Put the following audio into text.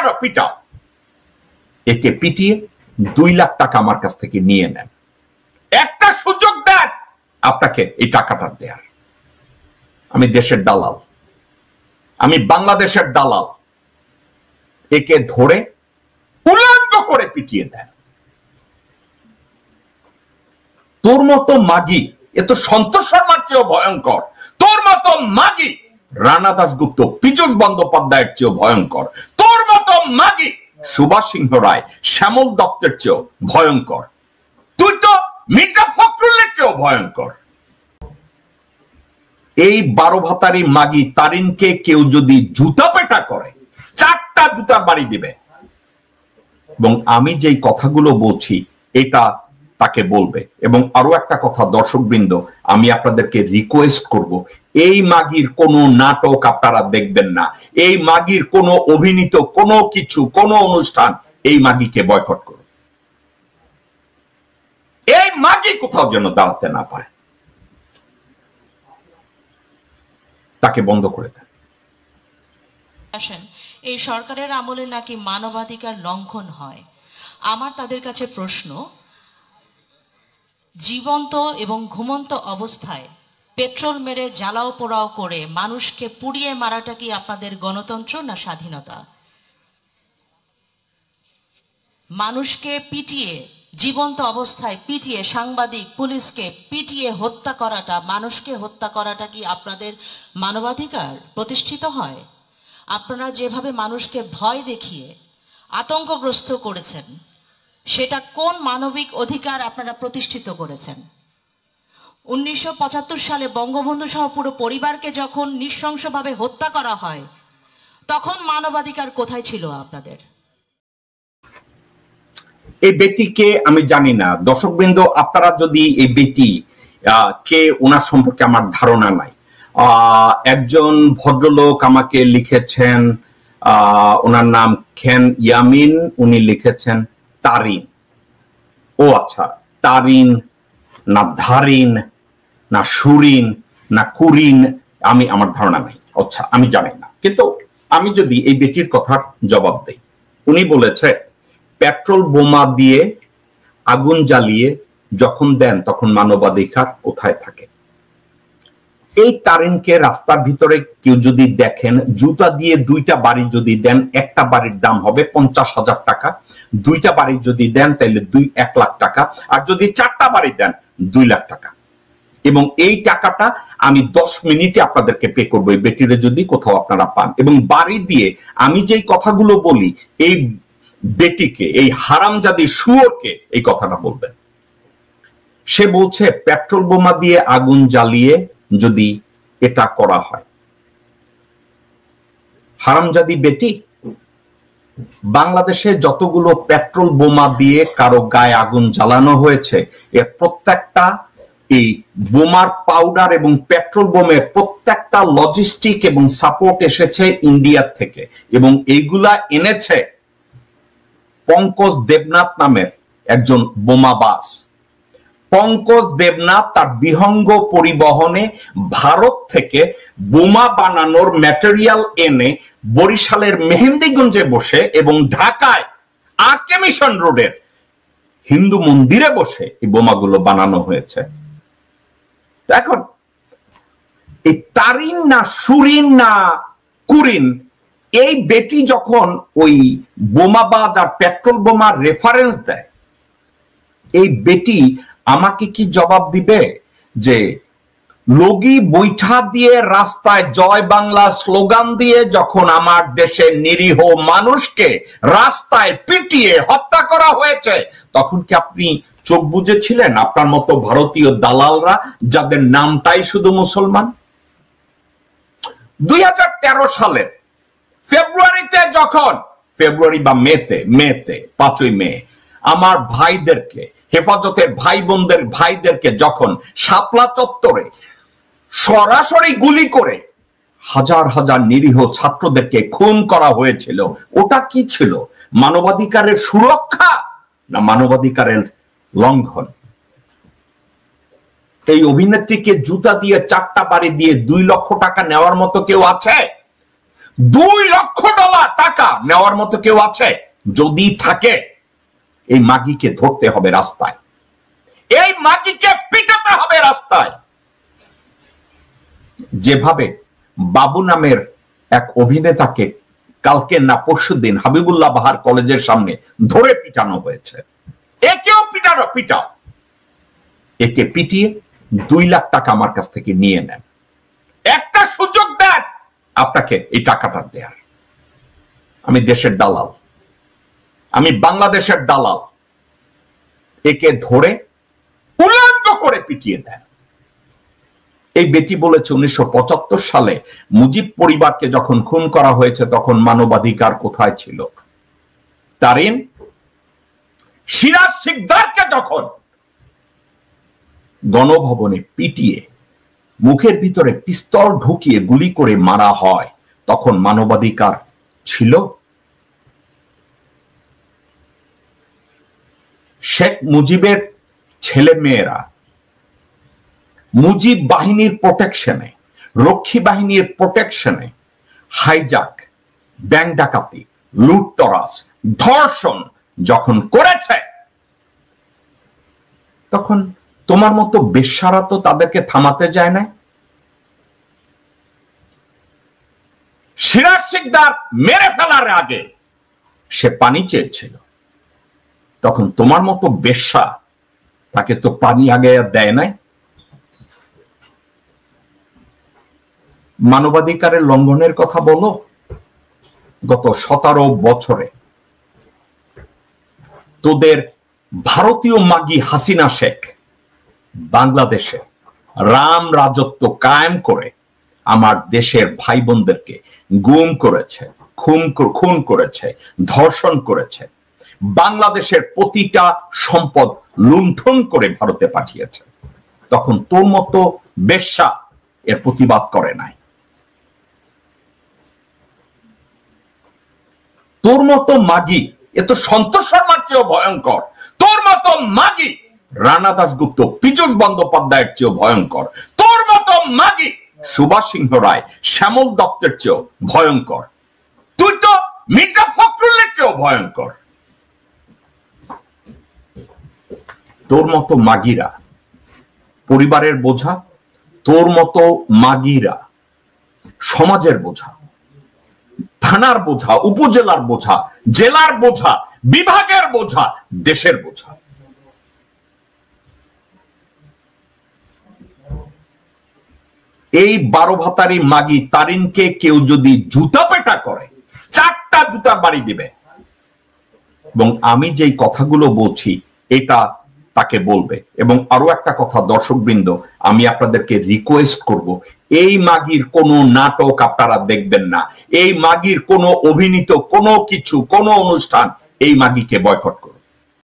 মারো, পিটাও। একে পিটিয়ে 2 লাখ টাকা আমার কাছ থেকে নিয়ে নেন। একটা সুযোগ দেন আপনাকে এই টাকাটা দেয়ার। আমি দেশের দালাল, আমি বাংলাদেশের দালাল। একে ধরে উলঙ্গ করে পিটিয়ে দেন। তোর মতো মাগি, এ তো সন্তোষ শর্মার চেয়েও ভয়ঙ্কর। তোর মতো মাগি রানা দাশগুপ্ত, পীযূষ বন্দ্যোপাধ্যায়ের চেয়েও ভয়ঙ্কর। তোর মতো মাগি সুভাষ সিংহ রায়, শ্যামল দত্তের চেয়েও ভয়ঙ্কর। তুই তো মির্জা ফখরুলের চেয়েও ভয়ঙ্কর। এই 12 ভাতারি মাগি তারিনকে কেউ যদি জুতা পেটা করে 4টা জুতার বাড়ি দিবে। এবং আমি যেই কথাগুলো বলছি এটা তাকে বলবে। এবং আরো একটা কথা দর্শকবৃন্দ, আমি আপনাদেরকে রিকোয়েস্ট করব, এই মাগির কোনো নাটক আপনারা দেখবেন না। এই মাগির কোনো অভিনীত কোনো কিছু, কোনো অনুষ্ঠান, এই মাগিকে বয়কট করুন। এই মাগি কোথাও যেন দাঁড়াতে না পারে, তাকে বন্ধ করে দেন। এই সরকারের আমলে নাকি মানবাধিকার লঙ্ঘন হয়। আমার তাদের কাছে প্রশ্ন, জীবন্ত এবং ঘুমন্ত অবস্থায় পেট্রোল মেরে জ্বালাও পোড়াও করে মানুষকে পুড়িয়ে মারাটা কি আপনাদের গণতন্ত্র না স্বাধীনতা? মানুষকে পিটিয়ে, জীবন্ত অবস্থায় পিটিয়ে, সাংবাদিক পুলিশকে পিটিয়ে হত্যা করাটা, মানুষকে হত্যা করাটা কি আপনাদের মানবাধিকার প্রতিষ্ঠিত হয়? আপনারা যেভাবে মানুষকে ভয় দেখিয়ে আতঙ্কগ্রস্ত করেছেন, সেটা কোন মানবিক অধিকার আপনারা প্রতিষ্ঠিত করেছেন? 1975 সালে বঙ্গবন্ধু সহ পুরো পরিবারকে যখন নৃশংসভাবে হত্যা করা হয়, তখন মানবাধিকার কোথায় ছিল আপনাদের? এই ব্যক্তিকে আমি জানি না। দর্শকবৃন্দ, আপনারা যদি এই ব্যক্তি কে, ওনার সম্পর্কে আমার ধারণা নাই। একজন ভদ্রলোক আমাকে লিখেছেন, ওনার নাম খেন ইয়ামিন, উনি লিখেছেন তারিন। ও আচ্ছা, তারিন না ধারিন না সুরিন না কুরিন, আমার ধারণা নাই। আচ্ছা, আমি জানি না। কিন্তু আমি যদি এই ব্যক্তির কথার জবাব দেই, উনি বলেছে পেট্রোল বোমা দিয়ে আগুন জ্বালিয়ে যখন দেন তখন মানবাধিকার কোথায় থাকে? এই তারিনকে রাস্তার ভিতরে কেউ যদি দেখেন, জুতা দিয়ে 2টা বাড়ি যদি দেন, একটা বাড়ির দাম হবে 50,000 টাকা। 2টা বাড়ি যদি দেন তাহলে 1 লাখ টাকা। আর যদি 4টা বাড়ি দেন 2 লাখ টাকা। এবং এই টাকাটা আমি 10 মিনিটে আপনাদেরকে পে করবো, এই বেটিরে যদি কোথাও আপনারা পান। এবং বাড়ি দিয়ে আমি যেই কথাগুলো বলি, এই বেটিকে, এই হারামজাদি শুয়োরকে এই কথাটা বলবেন। সে বলছে পেট্রোল বোমা দিয়ে আগুন জ্বালিয়ে যদি এটা করা হয়। হারামজাদি বেটি, বাংলাদেশে যতগুলো পেট্রোল বোমা দিয়ে কারো গায়ে আগুন জ্বালানো হয়েছে, এর প্রত্যেকটা, এই বোমার পাউডার এবং পেট্রোল বোমের প্রত্যেকটা লজিস্টিক এবং সাপোর্ট এসেছে ইন্ডিয়া থেকে। এবং এইগুলা এনেছে পঙ্কজ দেবনাথ নামের একজন বোমাবাজ। পঙ্কজ দেবনাথ তার বিহঙ্গ পরিবহনে ভারত থেকে বোমা বানানোর ম্যাটেরিয়াল এনে বরিশালের মেহেন্দিগঞ্জে বসে এবং ঢাকায় আকে মিশন রোডের হিন্দু মন্দিরে বসে এই বোমাগুলো বানানো হয়েছে। এখন এই তারিন না সুরিন না কুরিন, এই বেটি যখন ওই বোমাবাজ আর পেট্রোল বোমার রেফারেন্স দেয়, এই বেটি আমাকে কি জবাব দিবে যে লগি বৈঠা দিয়ে রাস্তায় জয় বাংলা স্লোগান দিয়ে যখন আমার দেশের নিরীহ মানুষকে রাস্তায় পিটিয়ে হত্যা করা হয়েছে, তখন কি আপনি চোখ বুজেছিলেন আপনার মতো ভারতীয় দালালরা, যাদের নামটাই শুধু মুসলমান? 2013 সালের ফেব্রুয়ারিতে, যখন ফেব্রুয়ারি বা মেতে 5ই মে আমার ভাইদেরকে, হেফাজতের ভাই বোনদের ভাইদেরকে যখন শাপলা চত্বরে সরাসরি গুলি করে হাজার হাজার নিরীহ ছাত্রদেরকে খুন করা হয়েছিল, ওটা কি ছিল? মানবাধিকারের সুরক্ষা না মানবাধিকারের লঙ্ঘন? এই অভিনেত্রীকে জুতা দিয়ে 4টা বাড়ি দিয়ে 2 লক্ষ টাকা নেওয়ার মতো কেউ আছে? $2 লক্ষ টাকা নেওয়ার মতো কেউ আছে? যদি থাকে এই মাগিকে ধরতে হবে রাস্তায়, এই মাগিকে পিটাতে হবে রাস্তায়। যেভাবে বাবু নামের এক অভিনেতাকে কালকে না পরশুদিন হাবিবুল্লাহ বাহার কলেজের সামনে ধরে পিটানো হয়েছে, একেও পিটাও। একে পিটিয়ে 2 লাখ টাকা আমার কাছ থেকে নিয়ে নেন। একটা সুযোগ দেন আপনাকে এই টাকাটা দেয়ার। আমি দেশের দালাল, আমি বাংলাদেশের দালাল। একে ধরে উলঙ্গ করে পিটিয়ে দেন। এই বেটি বলেছে 1975 সালে মুজিব পরিবারকে যখন খুন করা হয়েছে তখন মানবাধিকার কোথায় ছিল। তারিন সিরাজ শিকদারকে যখন গণভবনে পিটিয়ে মুখের ভিতরে পিস্তল ঢুকিয়ে গুলি করে মারা হয় তখন মানবাধিকার ছিল? শেখ মুজিবের ছেলে মেয়েরা মুজিব বাহিনীর প্রোটেকশনে, রক্ষী বাহিনীর প্রোটেকশনে হাইজাক, ব্যাংক ডাকাতি, লুটতরাজ, ধর্ষণ যখন করেছে তখন তোমার মতো বেশ্যারা তো তাদেরকে থামাতে যায় না। সিরাজ শিকদার মেরে ফেলার আগে সে পানি চেয়েছিল, তখন তোমার মতো বেশ্যা তাকে তো পানি আগে দেয় নাই। মানবাধিকারের লঙ্ঘনের কথা বলো। গত 17 বছরে তোদের ভারতীয় মাগি হাসিনা শেখ বাংলাদেশে রাম রাজত্ব কায়েম করে আমার দেশের ভাই বোনদেরকে গুম করেছে, খুন করেছে, ধর্ষণ করেছে, বাংলাদেশের প্রতিটা সম্পদ লুণ্ঠন করে ভারতে পাঠিয়েছে। তখন তোর মতো বেশ্যা এর প্রতিবাদ করে নাই। তোর মতো মাগি এ তো সন্তোষ শর্মার চেয়েও ভয়ঙ্কর। তোর মতো মাগি রানা দাশগুপ্ত, পীযূষ বন্দ্যোপাধ্যায়ের চেয়েও ভয়ঙ্কর। তোর মতো মাগি সুভাষ সিংহ রায়, শ্যামল দত্তের চেয়েও ভয়ঙ্কর। তুই তো মির্জা ফখরুলের চেয়েও ভয়ঙ্কর। তোর মতো মাগিরা পরিবারের বোঝা, তোর মতো মাগিরা সমাজের বোঝা, থানার বোঝা, উপজেলার বোঝা, জেলার বোঝা, বিভাগের বোঝা, দেশের বোঝা। এই 12 ভাতারি মাগি তারিনকে কেউ যদি জুতা পেটা করে 4টা জুতা বাড়ি দিবে। এবং আমি যেই কথাগুলো বলছি এটা তাকে বলবে। এবং আরো একটা কথা দর্শকবৃন্দ, আমি আপনাদেরকে রিকোয়েস্ট করব, এই মাগির কোনো নাটক আপনারা দেখবেন না, এই মাগির কোনো অভিনীত কোনো কিছু, কোনো অনুষ্ঠান এই মাগিকে বয়কট